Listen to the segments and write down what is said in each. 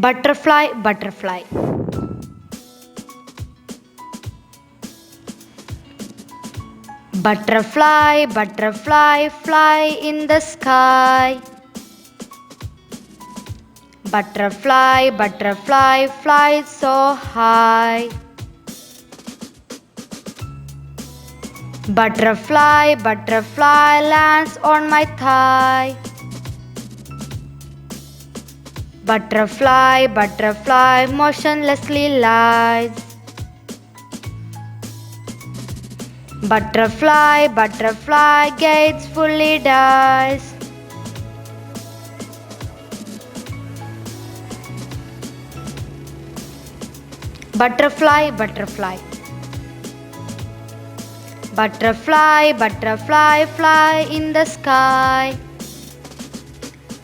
Butterfly, butterfly. Butterfly, butterfly, fly in the sky. Butterfly, butterfly, fly so high. Butterfly, butterfly, lands on my thigh. Butterfly, butterfly, motionlessly lies. Butterfly, butterfly, gates fully dies. Butterfly, butterfly. Butterfly, butterfly, fly in the sky.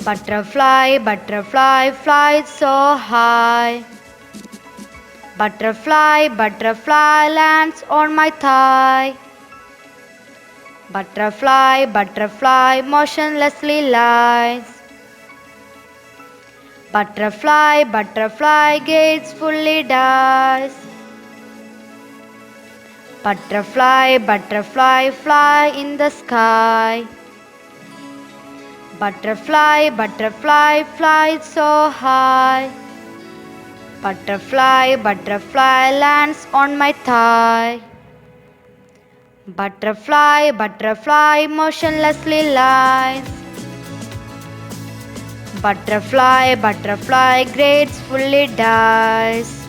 Butterfly, butterfly, fly so high. Butterfly, butterfly, lands on my thigh. Butterfly, butterfly, motionlessly lies. Butterfly, butterfly, gates fully dies. Butterfly, butterfly, fly in the sky. Butterfly, butterfly, fly so high. Butterfly, butterfly, lands on my thigh. Butterfly, butterfly, motionlessly lies. Butterfly, butterfly, gracefully dies.